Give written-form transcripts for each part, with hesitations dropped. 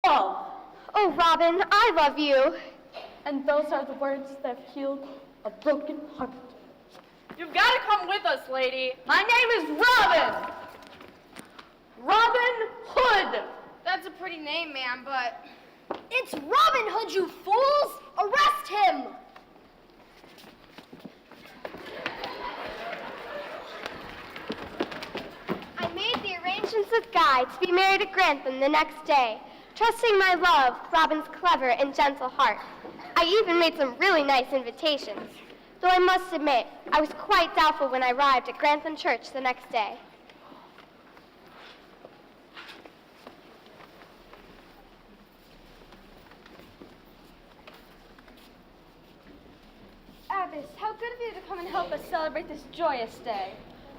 love. Oh, Robin, I love you. And those are the words that have healed a broken heart. You've got to come with us, lady. My name is Robin. Robin Hood. That's a pretty name, man, but... It's Robin Hood, you fools! Arrest him! I made the arrangements with Guy to be married at Grantham the next day, trusting my love, Robin's clever and gentle heart. I even made some really nice invitations, though I must admit, I was quite doubtful when I arrived at Grantham Church the next day. Abbess, how good of you to come and help us celebrate this joyous day.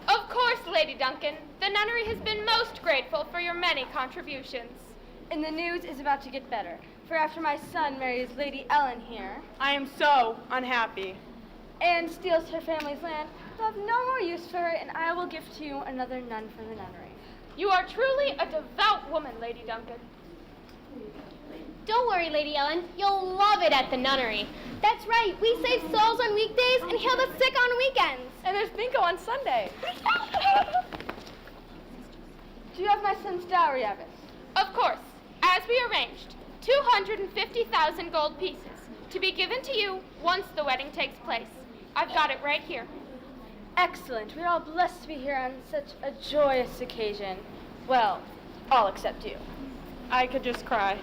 Of course, Lady Duncan. The nunnery has been most grateful for your many contributions. And the news is about to get better, for after my son marries Lady Ellen here, I am so unhappy. and steals her family's land, we'll have no more use for her, and I will give to you another nun for the nunnery. You are truly a devout woman, Lady Duncan. Don't worry, Lady Ellen. You'll love it at the nunnery. That's right. We save souls on weekdays and heal the sick on weekends. And there's bingo on Sunday. Do you have my son's dowry, Abbess? Of course, as we arranged, 250,000 gold pieces to be given to you once the wedding takes place. I've got it right here. Excellent. We're all blessed to be here on such a joyous occasion. Well, all except you. I could just cry.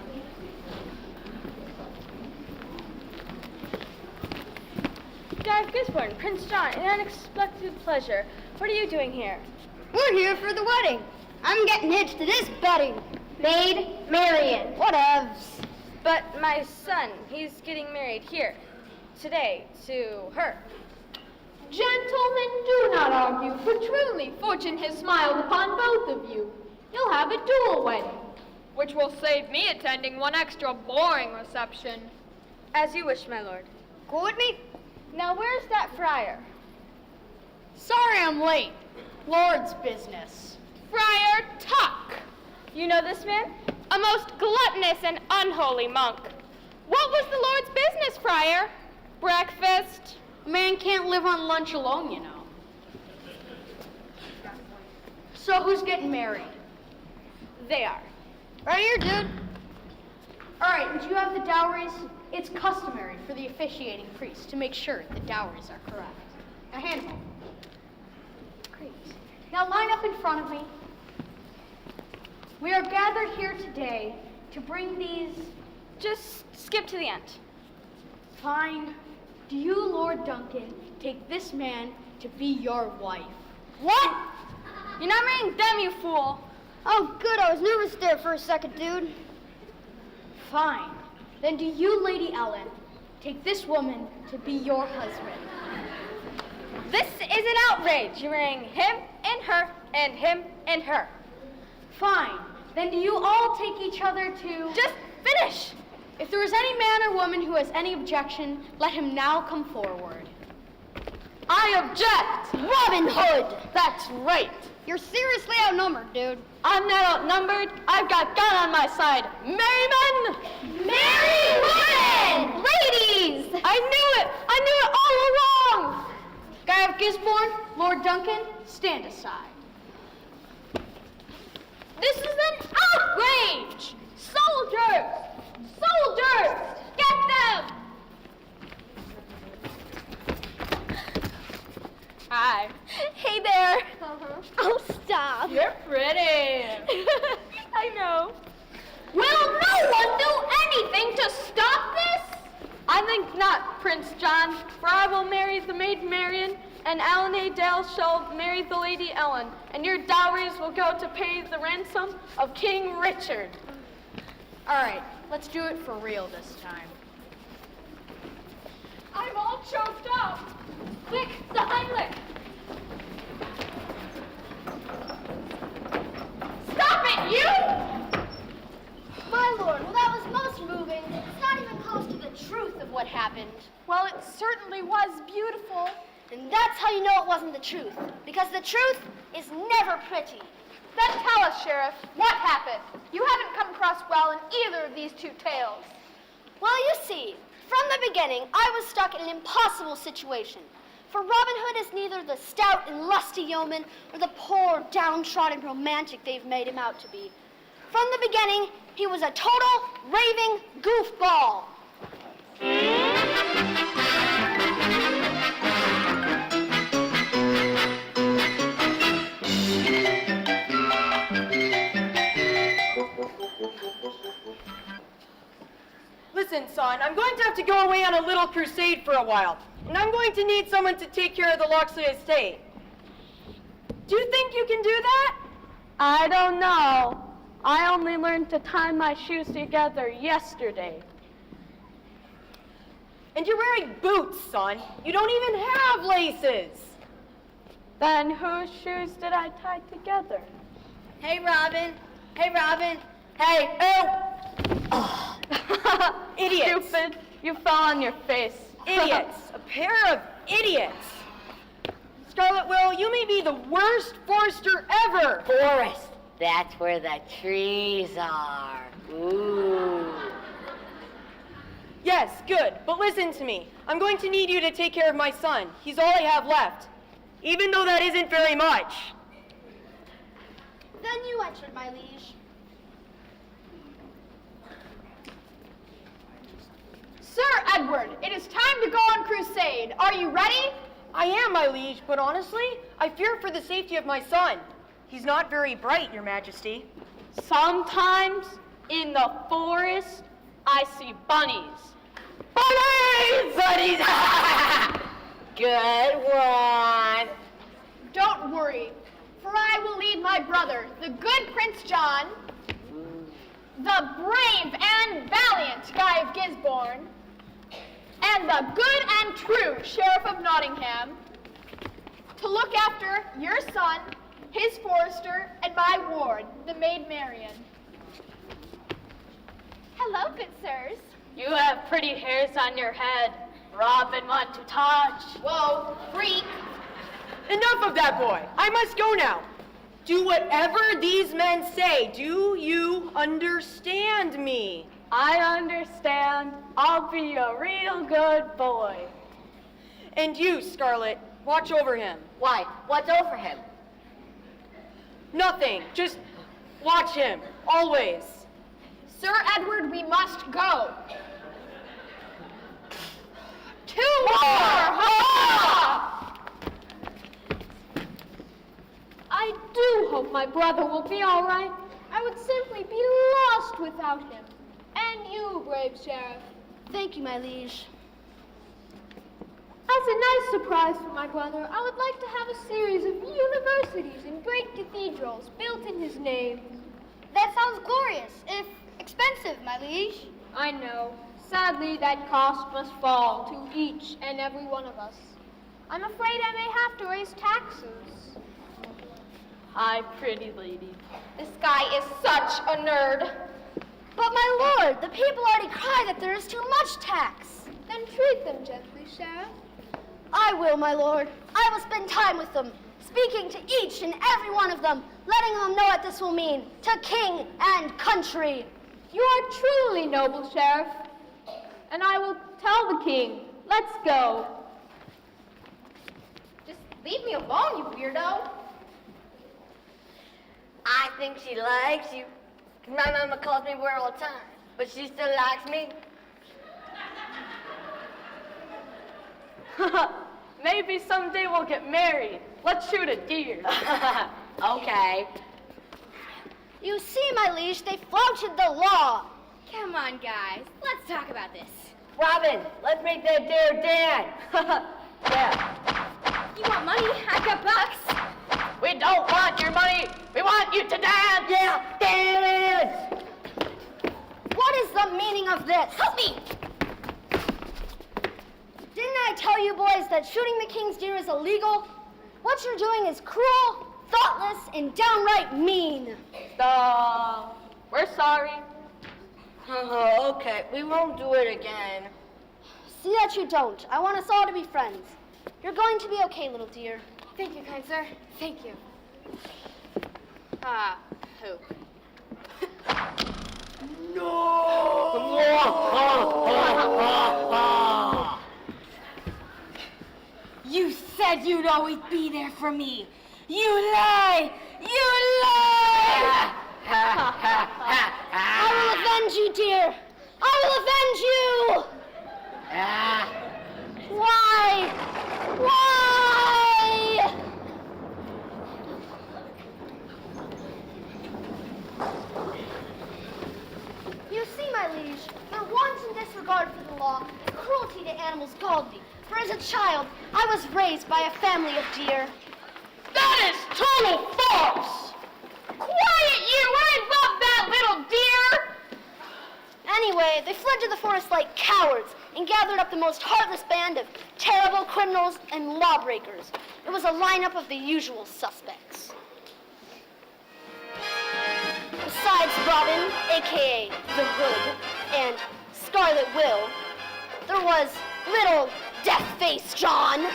Guy of Gisborne, Prince John, an unexpected pleasure. What are you doing here? We're here for the wedding. I'm getting hitched to this betting. Maid Marian. Whatevs. But my son, he's getting married here, today, to her. Gentlemen, do not argue, for truly fortune has smiled upon both of you. You'll have a dual wedding. Which will save me attending one extra boring reception. As you wish, my lord. Go with me? Now, where's that friar? Sorry I'm late. Lord's business. Friar Tuck, You know this man? a most gluttonous and unholy monk. What was the Lord's business, Friar? Breakfast? A man can't live on lunch alone, you know. So who's getting married? They are. Right here, dude. All right, and do you have the dowries? It's customary for the officiating priest to make sure the dowries are correct. A handful. Great. Now line up in front of me. We are gathered here today to bring these... Just skip to the end. Fine. Do you, Lord Duncan, take this man to be your wife? What? You're not marrying them, you fool. Oh, good. I was nervous there for a second, dude. Fine. Then do you, Lady Ellen, take this woman to be your husband? This is an outrage. You're marrying him and her and him and her. Fine. Then do you all take each other to... Just finish. If there is any man or woman who has any objection, let him now come forward. I object! Robin Hood! That's right. You're seriously outnumbered, dude. I'm not outnumbered. I've got God on my side. Merry men! Merry women! Ladies! I knew it! I knew it all along! Guy of Gisborne, Lord Duncan, stand aside. This is an outrage! Soldiers! Soldiers! Get them! Hi. Hey there. Oh, stop. You're pretty. I know. Will no one do anything to stop this? I think not, Prince John, for I will marry the Maid Marian, and Alan A. Dale shall marry the Lady Ellen, and your dowries will go to pay the ransom of King Richard. All right, let's do it for real this time. I'm all choked up. Quick, the Heimlich! Stop it, you! My lord, well, that was most moving. It's not even close to the truth of what happened. Well, it certainly was beautiful. And that's how you know it wasn't the truth. Because the truth is never pretty. Then tell us, Sheriff, what happened? You haven't come across well in either of these two tales. Well, you see, from the beginning, I was stuck in an impossible situation. For Robin Hood is neither the stout and lusty yeoman or the poor, downtrodden romantic they've made him out to be. From the beginning, he was a total, raving goofball. Listen, son, I'm going to have to go away on a little crusade for a while, and I'm going to need someone to take care of the Locksley estate. Do you think you can do that? I don't know. I only learned to tie my shoes together yesterday. And you're wearing boots, son. You don't even have laces. Then whose shoes did I tie together? Hey, Robin. Hey, Robin. Hey, oh! Idiots. Stupid. You fell on your face. Idiots. A pair of idiots. Scarlet Will, you may be the worst forester ever. Forest. That's where the trees are. Ooh. Yes, good. But listen to me. I'm going to need you to take care of my son. He's all I have left. Even though that isn't very much. Then you entered, my liege. Sir Edward, it is time to go on crusade. Are you ready? I am, my liege, but honestly, I fear for the safety of my son. He's not very bright, your majesty. Sometimes in the forest, I see bunnies. Bunnies! Good one. Don't worry, for I will lead my brother, the good Prince John, the brave and valiant Guy of Gisborne, and the good and true Sheriff of Nottingham, to look after your son, his forester, and my ward, the Maid Marian. Hello, good sirs. You have pretty hairs on your head. Robin want to touch. Whoa, freak! Enough of that boy. I must go now. Do whatever these men say. Do you understand me? I understand. I'll be a real good boy. And you, Scarlet, watch over him. Why? What's over him? Nothing. Just watch him. Always. Sir Edward, we must go. To war! Ha! I do hope my brother will be all right. I would simply be lost without him. And you, brave sheriff. Thank you, my liege. As a nice surprise for my brother, I would like to have a series of universities and great cathedrals built in his name. That sounds glorious, if expensive, my liege. I know. Sadly, that cost must fall to each and every one of us. I'm afraid I may have to raise taxes. Hi, pretty lady. This guy is such a nerd. But my lord, the people already cry that there is too much tax. Then treat them gently, Sheriff. I will, my lord. I will spend time with them, speaking to each and every one of them, letting them know what this will mean to king and country. You are truly noble, Sheriff. And I will tell the king. Let's go. Just leave me alone, you weirdo. I think she likes you. 'Cause my mama calls me weird all the time, but she still likes me. Maybe someday we'll get married. Let's shoot a deer. Okay. You see, my liege, they flouted the law. Come on, guys. Let's talk about this. Robin, let's make that deer dance. Yeah. You want money? I got bucks. We don't want your money. We want you to dance. Yeah, dance! What is the meaning of this? Help me! Didn't I tell you boys that shooting the king's deer is illegal? What you're doing is cruel, thoughtless, and downright mean. We're sorry. Okay, we won't do it again. See that you don't. I want us all to be friends. You're going to be okay, little dear. Thank you, kind sir. Thank you. Ah, hope. You said you'd always be there for me. You lie! You lie! I will avenge you, dear. I will avenge you! Why? Why? You see, my liege, your wanton disregard for the law and cruelty to animals galled me. For as a child, I was raised by a family of deer. That is total false! Quiet, you! I love that little deer! Anyway, they fled to the forest like cowards and gathered up the most heartless band of terrible criminals and lawbreakers. It was a lineup of the usual suspects. Besides Robin, a.k.a. the Hood, and Scarlet Will, there was little Death-Face John.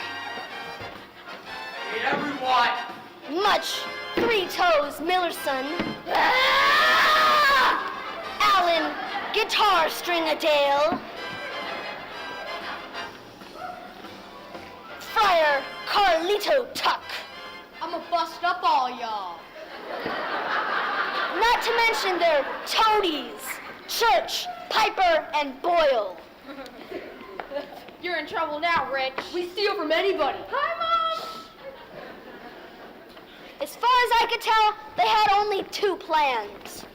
Hey, everyone! Much Three-Toes Millerson. Alan Guitar String-a-Dale. Friar Carlito Tuck. I'ma bust up all y'all. Not to mention their toadies, Church, Piper, and Boyle. You're in trouble now, Rich. We steal from anybody. Hi, Mom! As far as I could tell, they had only two plans.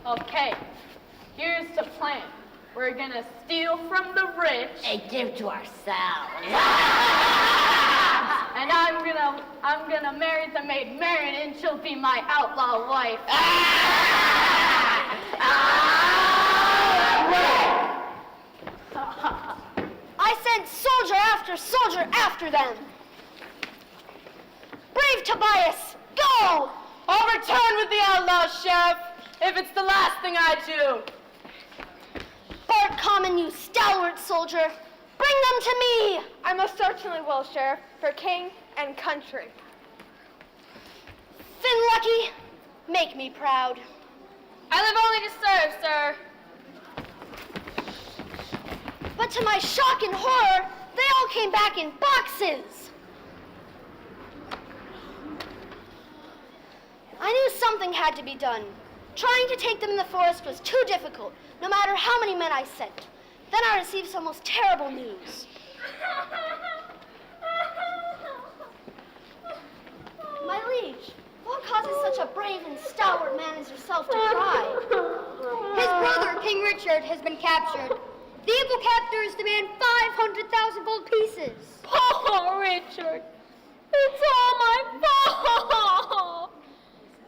Okay, here's the plan. We're gonna steal from the rich, And give to ourselves. and I'm gonna marry the maid Marian, and she'll be my outlaw wife. I sent soldier after them. Brave Tobias, go! I'll return with the outlaws, Sheriff, if it's the last thing I do. Bart Common, you stalwart soldier, bring them to me! I most certainly will, Sheriff, for king and country. Finlucky, make me proud. I live only to serve, sir. But to my shock and horror, they all came back in boxes. I knew something had to be done. Trying to take them in the forest was too difficult, no matter how many men I sent. Then I received some most terrible news. My liege, what causes such a brave and stalwart man as yourself to cry? His brother, King Richard, has been captured. The evil captors demand 500,000 gold pieces. Poor Richard, it's all my fault.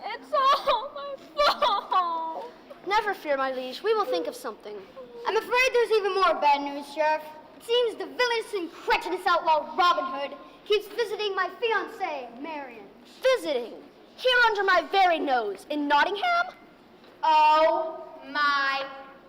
It's all my fault. Never fear, my liege. We will think of something. I'm afraid there's even more bad news, Sheriff. It seems the villainous and cretinous outlaw Robin Hood keeps visiting my fiancée, Marian. Visiting? Here under my very nose, in Nottingham? Oh my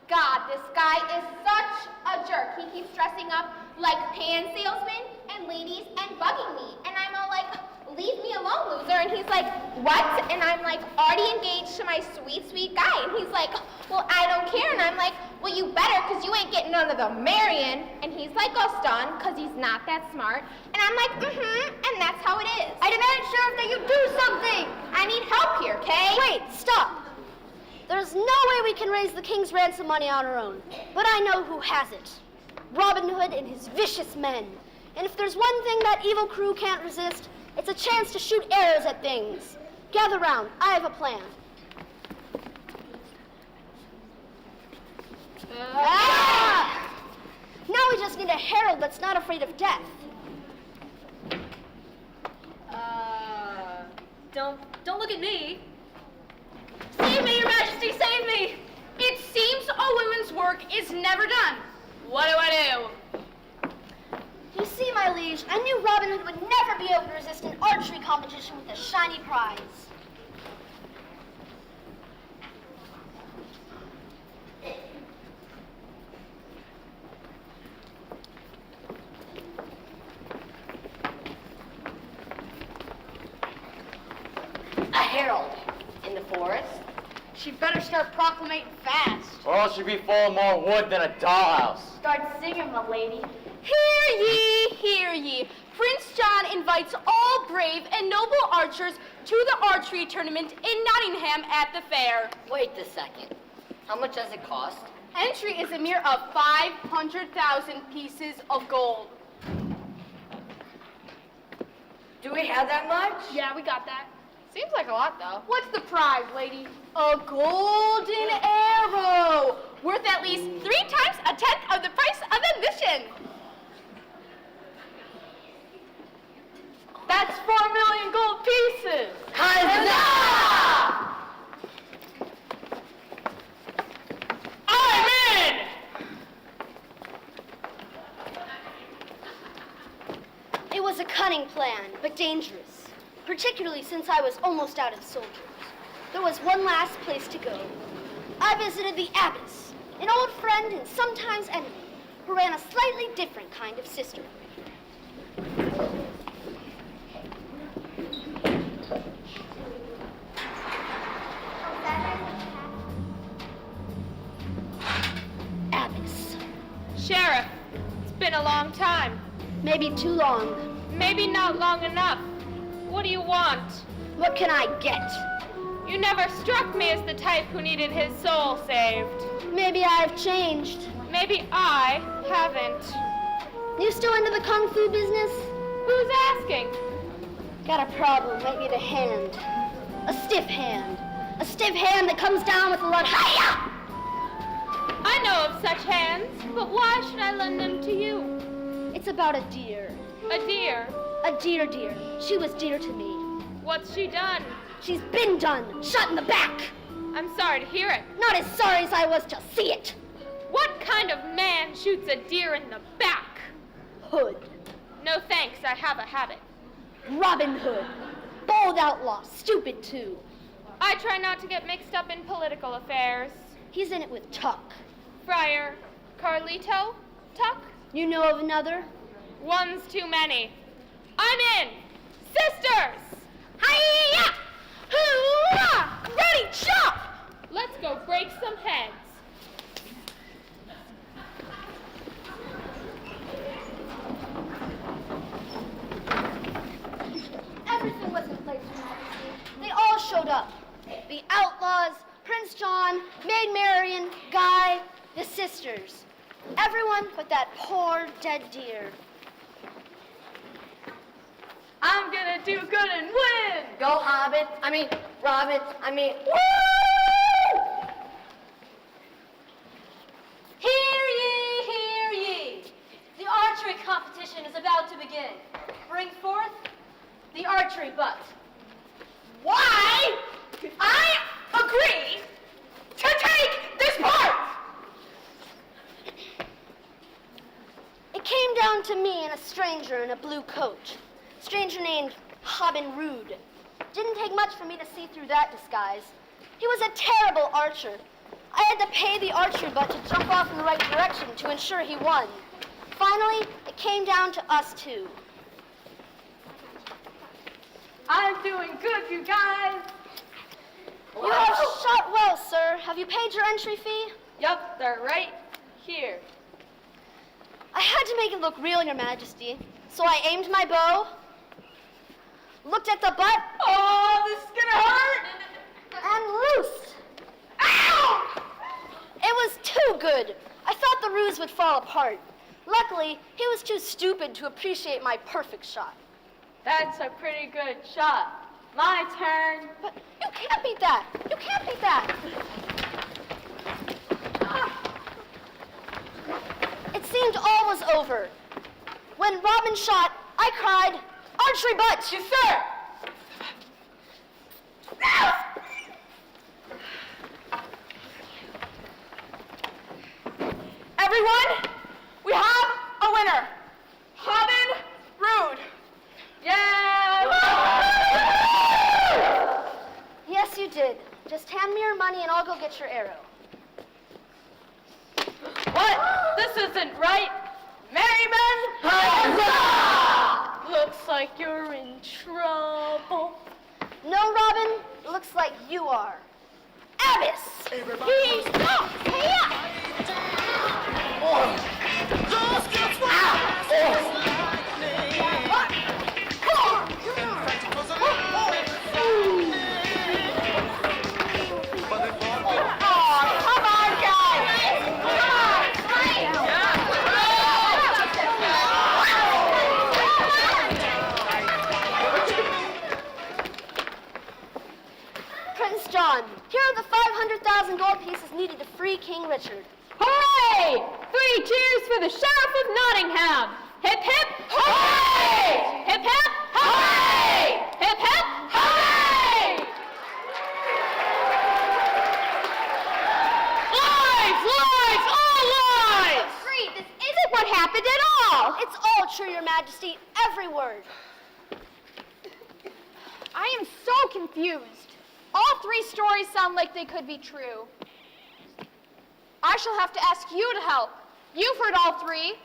God, this guy is such a jerk. He keeps dressing up like pan salesmen and ladies and bugging me. And I'm all like, leave me alone, loser. And he's like, what? And I'm like, already engaged to my sweet, sweet guy. And he's like, well, I don't care. And I'm like, well, you better, because you ain't getting none of the Marian. And he's like, oh, stunned, because he's not that smart. And I'm like, and that's how it is. I demand, Sheriff, that you do something. I need help here, okay? Wait, stop. There's no way we can raise the king's ransom money on our own. But I know who has it. Robin Hood and his vicious men. And if there's one thing that evil crew can't resist, it's a chance to shoot arrows at things. Gather round. I have a plan. Now we just need a herald that's not afraid of death. Don't look at me. Save me, Your Majesty, save me! It seems a woman's work is never done. What do I do? You see, my liege, I knew Robin Hood would never be able to resist an archery competition with a shiny prize. herald in the forest. She'd better start proclamating fast. Or else she'd be full of more wood than a dollhouse. Start singing, my lady. Hear ye, hear ye. Prince John invites all brave and noble archers to the archery tournament in Nottingham at the fair. Wait a second. How much does it cost? Entry is a mere of 500,000 pieces of gold. Do we have that much? Yeah, we got that. Seems like a lot, though. What's the prize, lady? A golden arrow, worth at least 3 times a tenth of the price of admission. That's 4 million gold pieces. Huzzah! I'm in! It was a cunning plan, but dangerous, particularly since I was almost out of soldiers. There was one last place to go. I visited the abbess, an old friend and sometimes enemy, who ran a slightly different kind of sisterhood. Abbess. Sheriff, it's been a long time. Maybe too long. Maybe not long enough. What do you want? What can I get? You never struck me as the type who needed his soul saved. Maybe I've changed. Maybe I haven't. You still into the kung fu business? Who's asking? Got a problem, might be the hand. A stiff hand. A stiff hand that comes down with a lot. Hiya! I know of such hands, but why should I lend them to you? It's about a deer. A deer. A deer. She was dear to me. What's she done? She's been done. Shot in the back. I'm sorry to hear it. Not as sorry as I was to see it. What kind of man shoots a deer in the back? Hood. No thanks, I have a habit. Robin Hood. Bold outlaw. Stupid, too. I try not to get mixed up in political affairs. He's in it with Tuck. Friar Carlito? Tuck? You know of another? One's too many. I'm in! Sisters! Hiya! Hoo-ah! Ready, jump! Let's go break some heads. Everything was in place for Majesty. They all showed up. The outlaws, Prince John, Maid Marian, Guy, the sisters. Everyone but that poor dead deer. I'm gonna do good and win! Go, Hobbit. Robin. Woo! Hear ye, hear ye. The archery competition is about to begin. Bring forth the archery butt. Why? I agree to take this part! It came down to me and a stranger in a blue coat. Stranger named Robin Rood. Didn't take much for me to see through that disguise. He was a terrible archer. I had to pay the archery butt to jump off in the right direction to ensure he won. Finally, it came down to us two. I'm doing good, you guys! You have shot well, sir. Have you paid your entry fee? Yup, they're right here. I had to make it look real, Your Majesty. So I aimed my bow, looked at the butt, Oh, this is gonna hurt! and loosed. Ow! It was too good. I thought the ruse would fall apart. Luckily, he was too stupid to appreciate my perfect shot. That's a pretty good shot. My turn. But you can't beat that. You can't beat that. It seemed all was over. When Robin shot, I cried, archery butt! Yes, sir! Everyone, we have a winner. Robin Rood. Yeah! Yes, you did. Just hand me your money and I'll go get your arrow. What? This isn't right. Merrymen! Huzzah! Looks like you're in trouble. No, Robin, It looks like you are. Abbas! He's up! Hey up! Prince John, here are the 500,000 gold pieces needed to free King Richard. Hooray! 3 cheers for the Sheriff of Nottingham! Hip hip hooray! Hip hip hooray! Hip hip hooray! Lies! Lies! All lies! Great, this isn't what happened at all. It's all true, Your Majesty, every word. I am so confused. All 3 stories sound like they could be true. I shall have to ask you to help. You've heard all 3.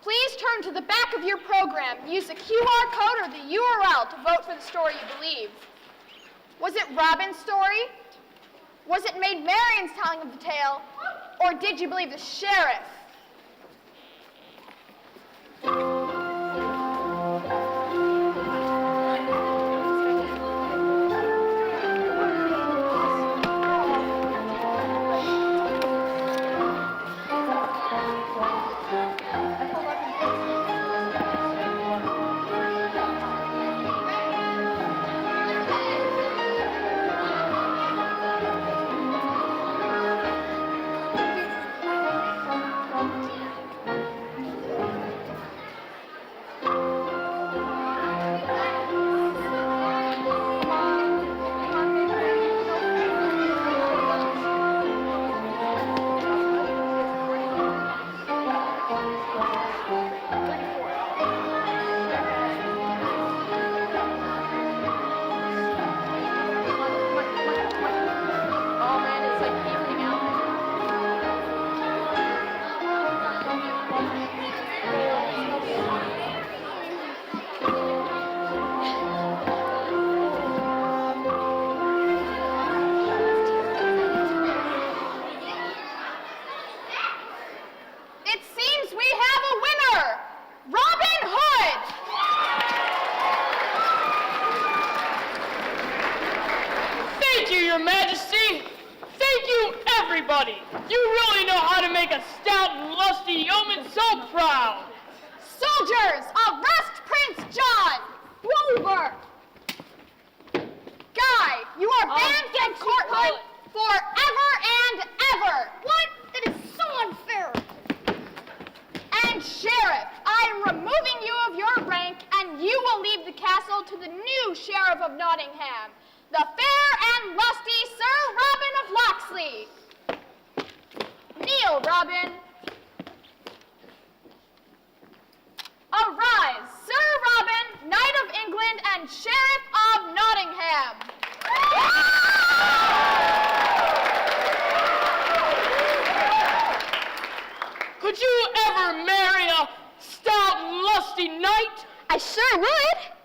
Please turn to the back of your program. Use the QR code or the URL to vote for the story you believe. Was it Robin's story? Was it Maid Marian's telling of the tale? Or did you believe the sheriff? It seems we have a winner! Robin Hood! Thank you, Your Majesty! Thank you, everybody! You really know how to make a stout and lusty yeoman so proud! Soldiers, arrest Prince John! Rover! Guy, you are banned from courthood forever and ever! What? That is so unfair! And Sheriff, I am removing you of your rank, and you will leave the castle to the new Sheriff of Nottingham, the fair and lusty Sir Robin of Locksley. Kneel, Robin. Arise, Sir Robin, Knight of England and Sheriff of Nottingham. Could you ever marry a stout and lusty knight? I sure would.